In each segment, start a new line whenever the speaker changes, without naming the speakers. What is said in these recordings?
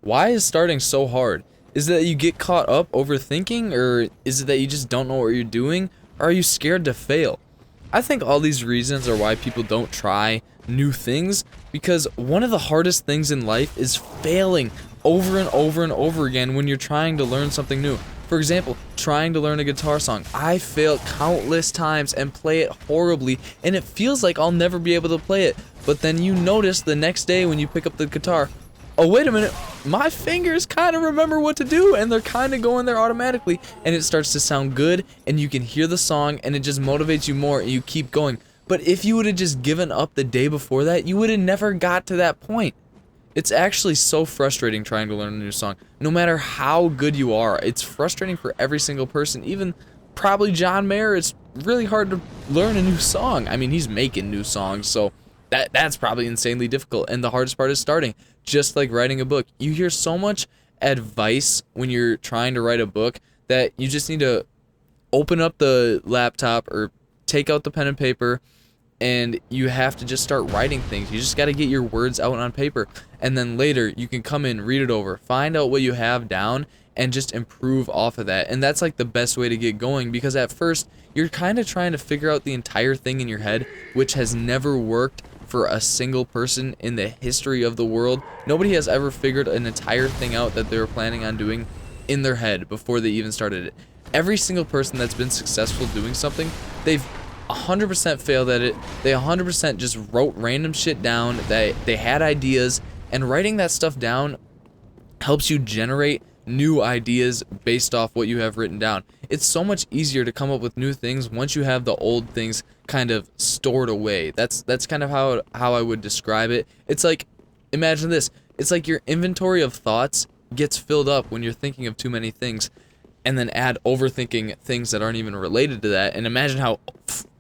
Why is starting so hard? Is it that you get caught up overthinking, or is it that you just don't know what you're doing, or are you scared to fail? I think all these reasons are why people don't try new things, because one of the hardest things in life is failing over and over and over again when you're trying to learn something new. For example, trying to learn a guitar song. I failed countless times and play it horribly, and it feels like I'll never be able to play it. But then you notice the next day when you pick up the guitar, oh wait a minute, my fingers kind of remember what to do, and they're kind of going there automatically, and it starts to sound good, and you can hear the song, and it just motivates you more, and you keep going. But if you would have just given up the day before that, you would have never got to that point. It's actually so frustrating trying to learn a new song. No matter how good you are, it's frustrating for every single person. Even probably John Mayer, it's really hard to learn a new song. I mean, he's making new songs, so that's probably insanely difficult. And the hardest part is starting. Just like writing a book. You hear so much advice when you're trying to write a book that you just need to open up the laptop or take out the pen and paper, and you have to just start writing things. You just got to get your words out on paper, and then later you can come in, read it over, find out what you have down, and just improve off of that. And that's like the best way to get going, because at first you're kind of trying to figure out the entire thing in your head, which has never worked for a single person in the history of the world. Nobody has ever figured an entire thing out that they were planning on doing in their head before they even started it. Every single person that's been successful doing something, they've 100% failed at it. They 100% just wrote random shit down. They had ideas, and writing that stuff down helps you generate new ideas based off what you have written down. It's so much easier to come up with new things once you have the old things kind of stored away. That's kind of how I would describe it. It's like, imagine this. It's like your inventory of thoughts gets filled up when you're thinking of too many things, and then add overthinking things that aren't even related to that, and imagine how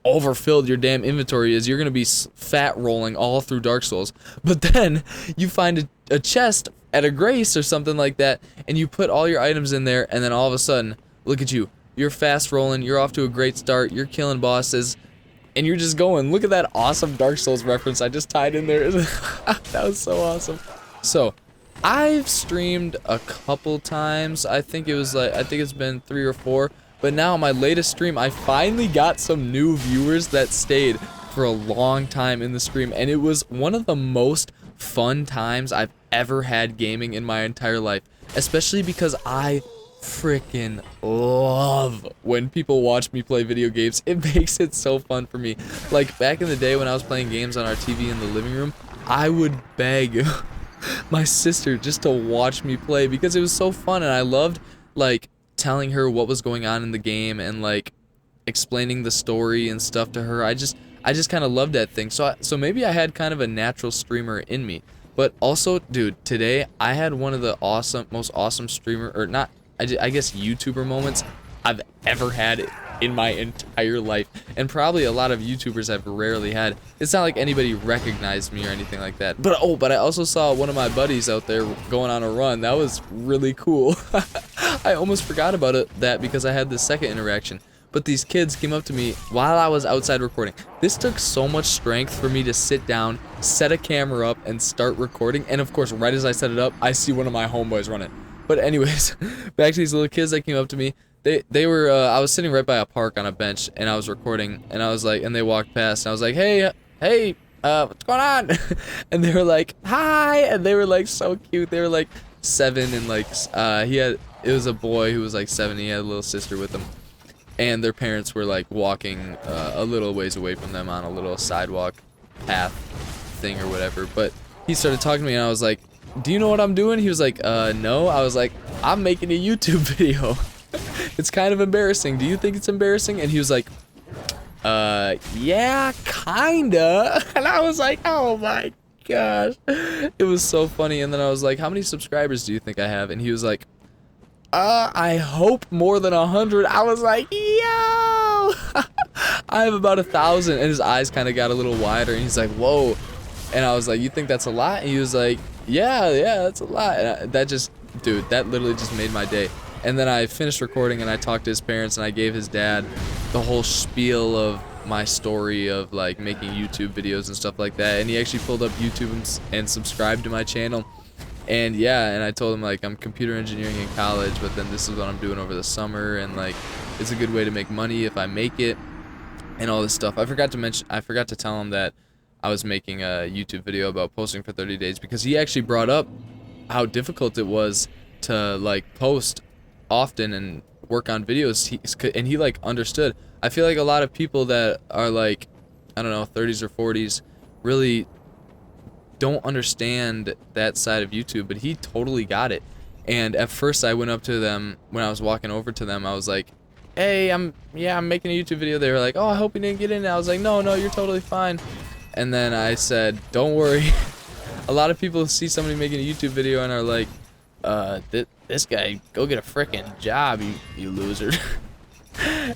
overfilled your damn inventory is. You're gonna be fat rolling all through Dark Souls. But then you find a chest at a Grace or something like that, and you put all your items in there, and then all of a sudden, look at you. You're fast rolling, you're off to a great start, you're killing bosses, and you're just going. Look at that awesome Dark Souls reference I just tied in there. That was so awesome. So, I've streamed a couple times. I think it's been 3 or 4. But now my latest stream, I finally got some new viewers that stayed for a long time in the stream, and it was one of the most fun times I've ever had gaming in my entire life. Especially because I freaking love when people watch me play video games. It makes it so fun for me. Like back in the day when I was playing games on our TV in the living room, I would beg my sister just to watch me play because it was so fun, and I loved like telling her what was going on in the game and like explaining the story and stuff to her. I just kind of loved that thing. So maybe I had kind of a natural streamer in me. But also, dude, today I had one of the most awesome streamer, or not, I guess YouTuber moments I've ever had in my entire life, and probably a lot of YouTubers have rarely had. It's not like anybody recognized me or anything like that. But I also saw one of my buddies out there going on a run. That was really cool. I almost forgot about that because I had this second interaction. But these kids came up to me while I was outside recording. This took so much strength for me to sit down, set a camera up, and start recording. And of course, right as I set it up, I see one of my homeboys running. But anyways, back to these little kids that came up to me. They were, I was sitting right by a park on a bench, and I was recording, and I was like, and they walked past, and I was like, hey, what's going on? And they were like, hi, and they were like so cute. They were like 7, and like, it was a boy who was like 7, he had a little sister with him, and their parents were like walking a little ways away from them on a little sidewalk path thing or whatever. But he started talking to me, and I was like, do you know what I'm doing? He was like, no. I was like, I'm making a YouTube video. It's kind of embarrassing. Do you think it's embarrassing? And he was like, yeah, kinda. And I was like, oh my gosh. It was so funny. And then I was like, how many subscribers do you think I have? And he was like, I hope more than 100. I was like, yo, I have about 1,000. And his eyes kind of got a little wider, and he's like, whoa. And I was like, you think that's a lot? And he was like, yeah, that's a lot. And that literally just made my day. And then I finished recording, and I talked to his parents, and I gave his dad the whole spiel of my story of like making YouTube videos and stuff like that. And he actually pulled up YouTube and subscribed to my channel. And yeah, and I told him like I'm computer engineering in college, but then this is what I'm doing over the summer, and like it's a good way to make money if I make it, and all this stuff. I forgot to tell him that I was making a YouTube video about posting for 30 days because he actually brought up how difficult it was to like post often and work on videos. And he like understood. I feel like a lot of people that are like, I don't know, 30s or 40s really don't understand that side of YouTube, but he totally got it. And at first I went up to them when I was walking over to them. I was like, "Hey, I'm making a YouTube video." They were like, "Oh, I hope you didn't get in." I was like, "No, no, you're totally fine." And then I said, "Don't worry." A lot of people see somebody making a YouTube video and are like, this guy, go get a frickin' job, you loser."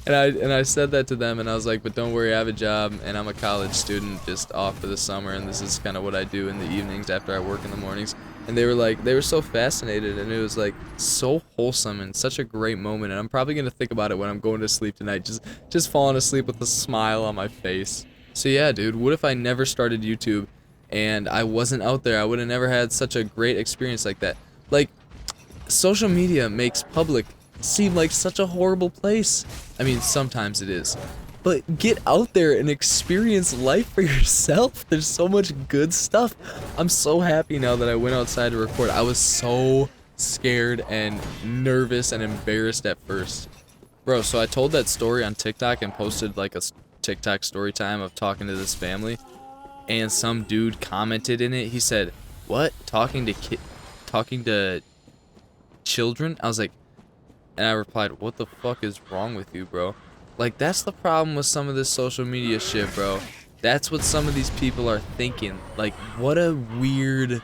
And I said that to them, and I was like, "But don't worry, I have a job, and I'm a college student just off for the summer, and this is kind of what I do in the evenings after I work in the mornings." And they were like, they were so fascinated, and it was like so wholesome and such a great moment. And I'm probably gonna think about it when I'm going to sleep tonight, just falling asleep with a smile on my face. So yeah, dude, what if I never started YouTube and I wasn't out there? I would have never had such a great experience like that. Like, social media makes public seem like such a horrible place. I mean, sometimes it is. But get out there and experience life for yourself. There's so much good stuff. I'm so happy now that I went outside to record. I was so scared and nervous and embarrassed at first. Bro, so I told that story on TikTok and posted like a TikTok story time of talking to this family. And some dude commented in it. He said, "What? Talking to children?" I was like, and I replied, "What the fuck is wrong with you, bro?" Like, that's the problem with some of this social media shit, bro. That's what some of these people are thinking. Like, what a weird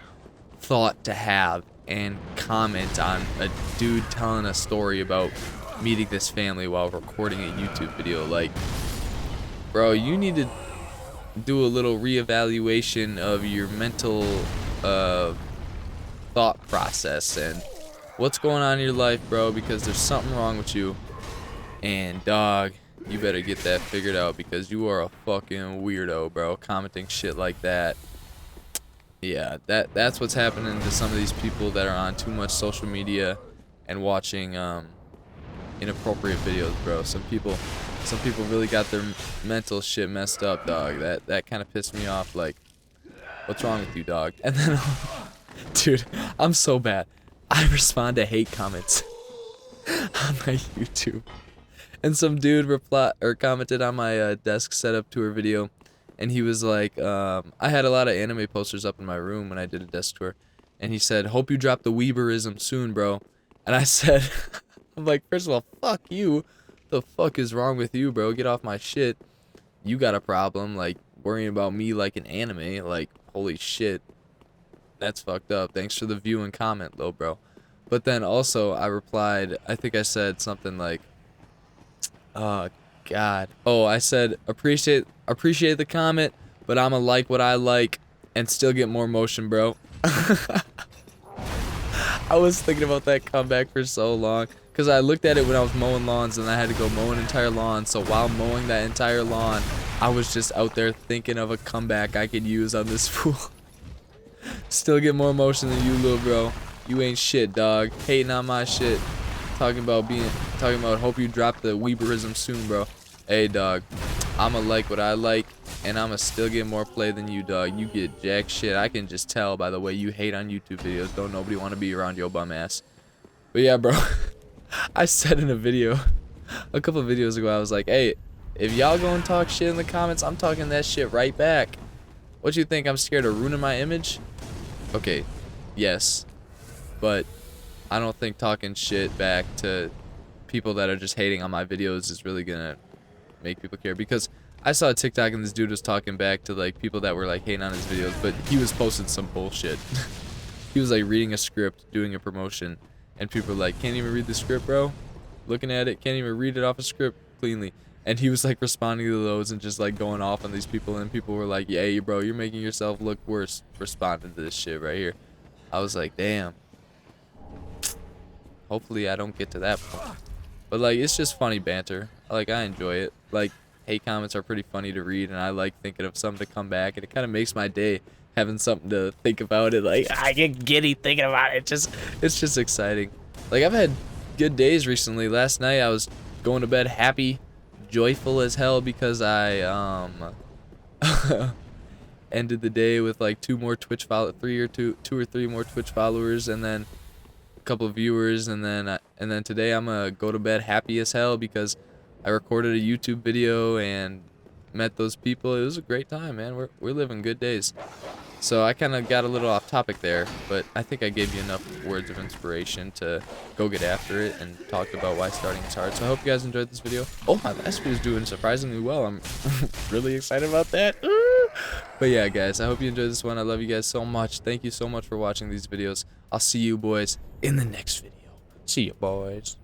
thought to have and comment on a dude telling a story about meeting this family while recording a YouTube video. Like, bro, you need to do a little reevaluation of your mental thought process and what's going on in your life, bro, because there's something wrong with you. And dog, you better get that figured out because you are a fucking weirdo, bro, commenting shit like that. Yeah, that's what's happening to some of these people that are on too much social media and watching inappropriate videos, bro. Some people really got their mental shit messed up, dog. That kind of pissed me off. Like, what's wrong with you, dog? And then dude, I'm so bad. I respond to hate comments on my YouTube. And some dude commented on my desk setup tour video, and he was like, I had a lot of anime posters up in my room when I did a desk tour, and he said, "Hope you drop the Weeberism soon, bro." And I said, I'm like, first of all, fuck you. The fuck is wrong with you, bro? Get off my shit. You got a problem, like, worrying about me like an anime. Like, holy shit. That's fucked up. Thanks for the view and comment, though, bro. But then also, I replied, I think I said something like, oh, God. Oh, I said, appreciate the comment, but I'ma like what I like and still get more motion, bro. I was thinking about that comeback for so long. Because I looked at it when I was mowing lawns and I had to go mow an entire lawn. So while mowing that entire lawn, I was just out there thinking of a comeback I could use on this fool. Still get more motion than you, little bro. You ain't shit, dog. Hating on my shit. Talking about hope you drop the Weeberism soon, bro. Hey, dog. I'ma like what I like, and I'ma still get more play than you, dog. You get jack shit. I can just tell by the way you hate on YouTube videos. Don't nobody want to be around your bum ass. But yeah, bro. I said in a video, a couple of videos ago, I was like, hey, if y'all go and talk shit in the comments, I'm talking that shit right back. What you think, I'm scared of ruining my image? Okay, yes. But I don't think talking shit back to people that are just hating on my videos is really gonna make people care. Because I saw a TikTok and this dude was talking back to like people that were like hating on his videos, but he was posting some bullshit. He was like reading a script, doing a promotion, and people were like, can't even read the script, bro. Looking at it, can't even read it off a script cleanly. And he was like responding to those and just like going off on these people, and people were like, yeah, bro, you're making yourself look worse responding to this shit right here. I was like, damn. Hopefully I don't get to that point. But like, it's just funny banter. Like, I enjoy it. Like, hate comments are pretty funny to read, and I like thinking of something to come back, and it kind of makes my day having something to think about it. Like, I get giddy thinking about it. It's just exciting. Like, I've had good days recently. Last night I was going to bed happy, joyful as hell because I ended the day with like two or three more Twitch followers, and then a couple of viewers, and then today I'm gonna go to bed happy as hell because I recorded a YouTube video and met those people. It was a great time, man. We're living good days. So I kind of got a little off topic there, but I think I gave you enough words of inspiration to go get after it and talked about why starting is hard. So I hope you guys enjoyed this video. Oh, my last video is doing surprisingly well. I'm really excited about that. But yeah, guys, I hope you enjoyed this one. I love you guys so much. Thank you so much for watching these videos. I'll see you boys in the next video. See you, boys.